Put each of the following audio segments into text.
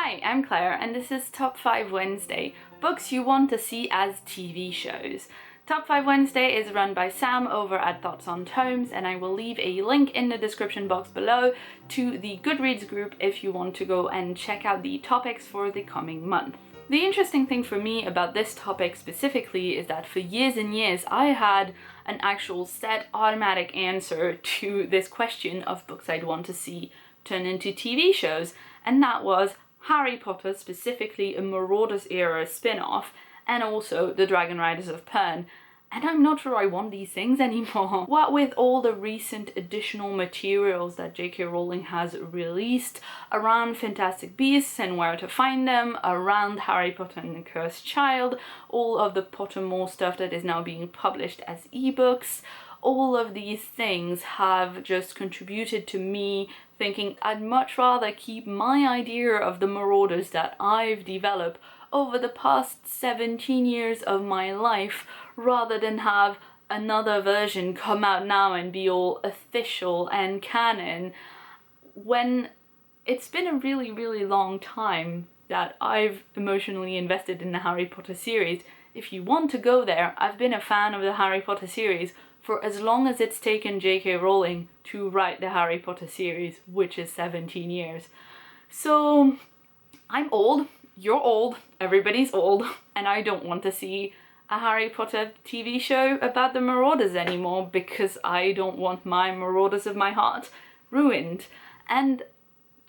Hi, I'm Claire and this is Top 5 Wednesday, books you want to see as TV shows. Top 5 Wednesday is run by Sam over at Thoughts on Tomes, and I will leave a link in the description box below to the Goodreads group if you want to go and check out the topics for the coming month. The interesting thing for me about this topic specifically is that for years and years I had an actual set automatic answer to this question of books I'd want to see turn into TV shows, and that was Harry Potter, specifically a Marauders era spin-off, and also the Dragonriders of Pern. And I'm not sure I want these things anymore. What with all the recent additional materials that J.K. Rowling has released around Fantastic Beasts and where to find them, around Harry Potter and the Cursed Child, all of the Pottermore stuff that is now being published as ebooks, all of these things have just contributed to me thinking I'd much rather keep my idea of the Marauders that I've developed over the past 17 years of my life, rather than have another version come out now and be all official and canon, when it's been a really long time that I've emotionally invested in the Harry Potter series. If you want to go there, I've been a fan of the Harry Potter series for as long as it's taken J.K. Rowling to write the Harry Potter series, which is 17 years. So I'm old, you're old, everybody's old, and I don't want to see a Harry Potter TV show about the Marauders anymore because I don't want my Marauders of my heart ruined. And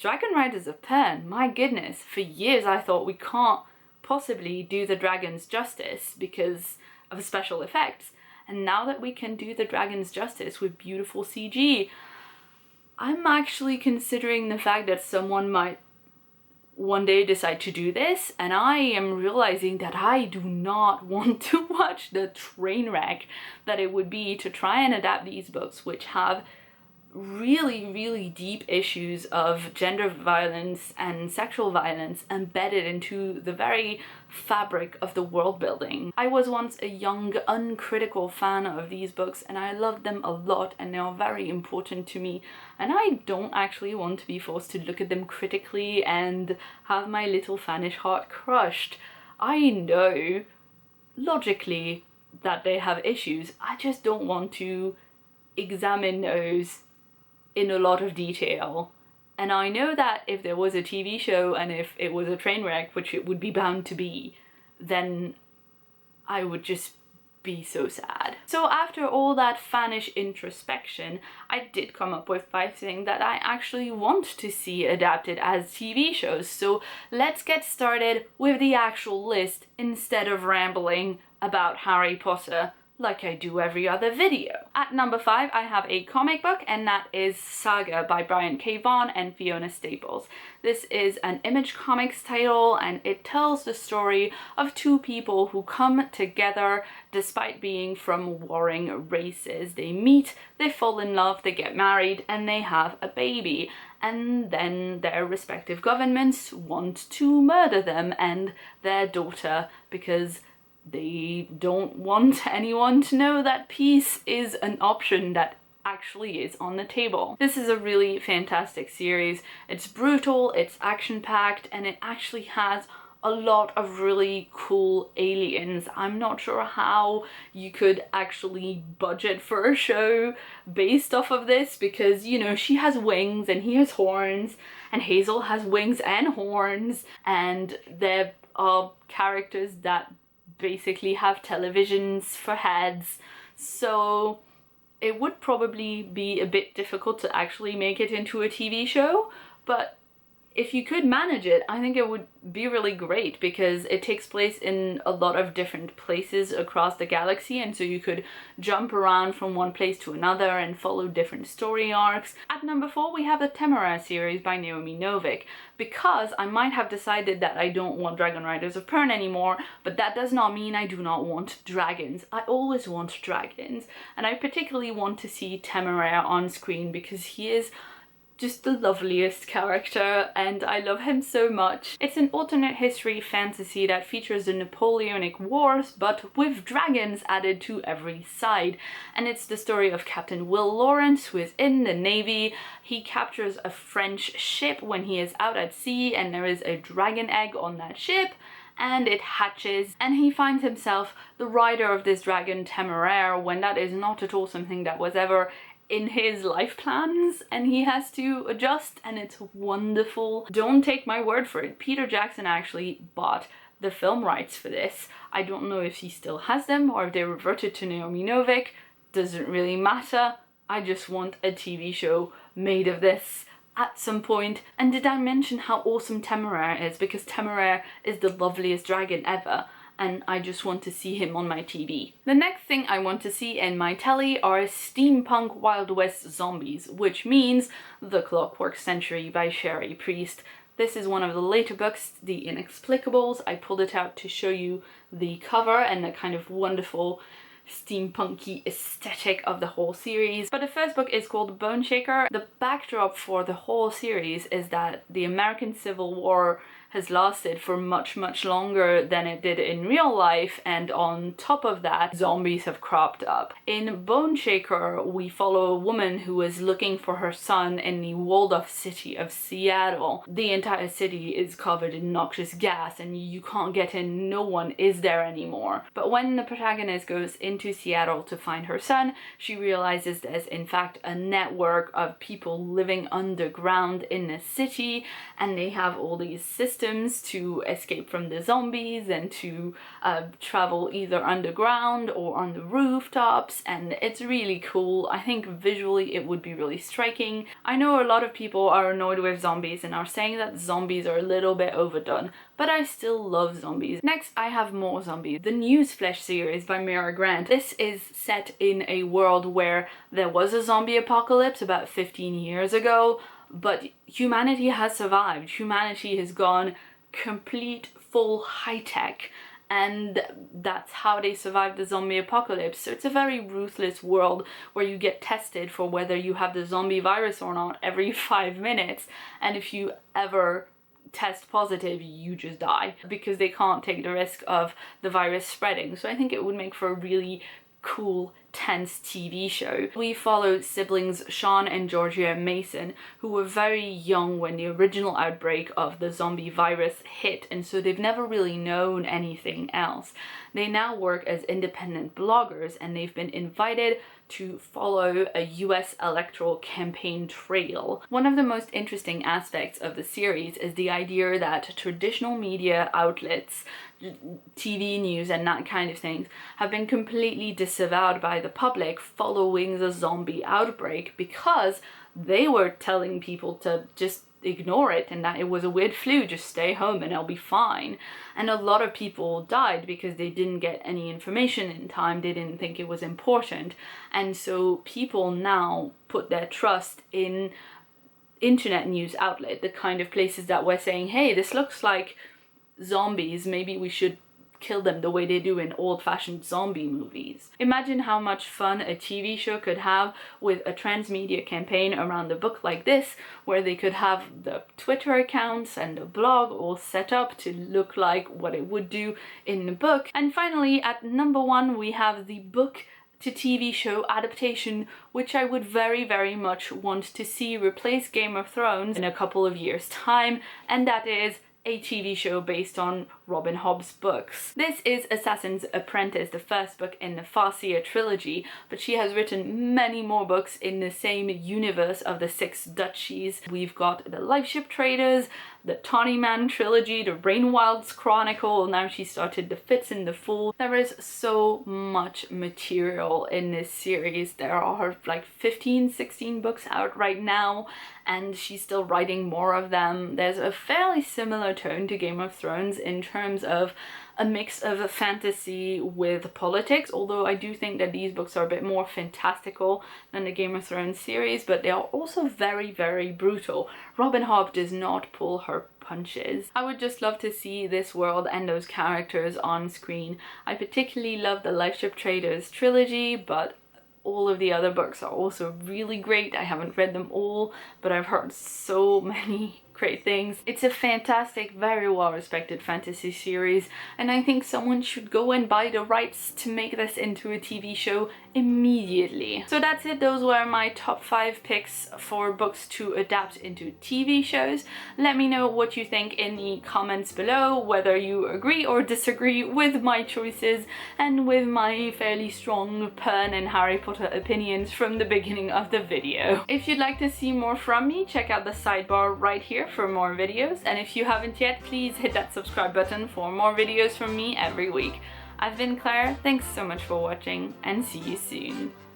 Dragonriders of Pern, my goodness, for years I thought we can't possibly do the dragons justice because of special effects. And now that we can do the dragons justice with beautiful CG, I'm actually considering the fact that someone might one day decide to do this, and I am realizing that I do not want to watch the train wreck that it would be to try and adapt these books, which have really deep issues of gender violence and sexual violence embedded into the very fabric of the world building. I was once a young, uncritical fan of these books and I loved them a lot and they are very important to me, and I don't actually want to be forced to look at them critically and have my little fanish heart crushed. I know logically that they have issues, I just don't want to examine those in a lot of detail. And I know that if there was a TV show and if it was a train wreck, which it would be bound to be, then I would just be so sad. So after all that fanish introspection, I did come up with 5 things that I actually want to see adapted as TV shows. So let's get started with the actual list instead of rambling about Harry Potter like I do every other video. At number 5, I have a comic book, and that is Saga by Brian K. Vaughan and Fiona Staples. This is an Image Comics title, and it tells the story of 2 people who come together despite being from warring races. They meet, they fall in love, they get married, and they have a baby. And then their respective governments want to murder them and their daughter because they don't want anyone to know that peace is an option that actually is on the table. This is a really fantastic series. It's brutal, it's action-packed, and it actually has a lot of really cool aliens. I'm not sure how you could actually budget for a show based off of this because, you know, she has wings and he has horns, and Hazel has wings and horns, and there are characters that basically have televisions for heads, so it would probably be a bit difficult to actually make it into a TV show, but if you could manage it, I think it would be really great because it takes place in a lot of different places across the galaxy, and so you could jump around from one place to another and follow different story arcs. At number 4, we have the Temeraire series by Naomi Novik, because I might have decided that I don't want Dragonriders of Pern anymore, but that does not mean I do not want dragons. I always want dragons, and I particularly want to see Temeraire on screen because he is just the loveliest character, and I love him so much. It's an alternate history fantasy that features the Napoleonic Wars, but with dragons added to every side. And it's the story of Captain Will Lawrence, who is in the Navy. He captures a French ship when he is out at sea, and there is a dragon egg on that ship, and it hatches, and he finds himself the rider of this dragon Temeraire, when that is not at all something that was ever in his life plans, and he has to adjust, and it's wonderful. Don't take my word for it. Peter Jackson actually bought the film rights for this. I don't know if he still has them or if they reverted to Naomi Novik. Doesn't really matter. I just want a TV show made of this at some point. And did I mention how awesome Temeraire is? Because Temeraire is the loveliest dragon ever, and I just want to see him on my TV. The next thing I want to see in my telly are steampunk Wild West zombies, which means The Clockwork Century by Sherry Priest. This is one of the later books, The Inexplicables. I pulled it out to show you the cover and the kind of wonderful steampunky aesthetic of the whole series. But the first book is called Boneshaker. The backdrop for the whole series is that the American Civil War has lasted for much longer than it did in real life, and on top of that, zombies have cropped up. In Boneshaker, we follow a woman who is looking for her son in the walled-off city of Seattle. The entire city is covered in noxious gas, and you can't get in, no one is there anymore. But when the protagonist goes into Seattle to find her son, she realizes there's in fact a network of people living underground in the city, and they have all these systems to escape from the zombies and to travel either underground or on the rooftops, and it's really cool. I think visually it would be really striking. I know a lot of people are annoyed with zombies and are saying that zombies are a little bit overdone, but I still love zombies. Next, I have more zombies. The Newsflash series by Mira Grant. This is set in a world where there was a zombie apocalypse about 15 years ago, but humanity has survived. Humanity has gone complete full high-tech, and that's how they survived the zombie apocalypse. So it's a very ruthless world where you get tested for whether you have the zombie virus or not every 5 minutes, and if you ever test positive, you just die, because they can't take the risk of the virus spreading. So I think it would make for a really cool, tense TV show. We followed siblings Sean and Georgia Mason, who were very young when the original outbreak of the zombie virus hit, and so they've never really known anything else. They now work as independent bloggers, and they've been invited to follow a US electoral campaign trail. One of the most interesting aspects of the series is the idea that traditional media outlets, TV news and that kind of things, have been completely disavowed by the public following the zombie outbreak, because they were telling people to just ignore it and that it was a weird flu, just stay home and it'll be fine. And a lot of people died because they didn't get any information in time, they didn't think it was important. And so people now put their trust in internet news outlet, the kind of places that were saying, hey, this looks like zombies, maybe we should kill them the way they do in old-fashioned zombie movies. Imagine how much fun a TV show could have with a transmedia campaign around a book like this, where they could have the Twitter accounts and the blog all set up to look like what it would do in the book. And finally, at number 1, we have the book to TV show adaptation, which I would very much want to see replace Game of Thrones in a couple of years' time, and that is a TV show based on Robin Hobb's books. This is Assassin's Apprentice, the first book in the Farseer trilogy, but she has written many more books in the same universe of the 6 duchies. We've got the Lifeship Traders, the Tawny Man trilogy, the Rainwild's Chronicle, now she started the Fitz and the Fool. There is so much material in this series. There are like 15-16 books out right now, and she's still writing more of them. There's a fairly similar tone to Game of Thrones in terms of a mix of fantasy with politics, although I do think that these books are a bit more fantastical than the Game of Thrones series, but they are also very brutal. Robin Hobb does not pull her punches. I would just love to see this world and those characters on screen. I particularly love the Lifeship Traders trilogy, but all of the other books are also really great. I haven't read them all, but I've heard so many great things. It's a fantastic, very well respected fantasy series, and I think someone should go and buy the rights to make this into a TV show immediately. So that's it. Those were my top 5 picks for books to adapt into TV shows. Let me know what you think in the comments below, whether you agree or disagree with my choices and with my fairly strong Pern and Harry Potter opinions from the beginning of the video. If you'd like to see more from me, check out the sidebar right here for more videos, and if you haven't yet, please hit that subscribe button for more videos from me every week. I've been Claire, thanks so much for watching, and see you soon.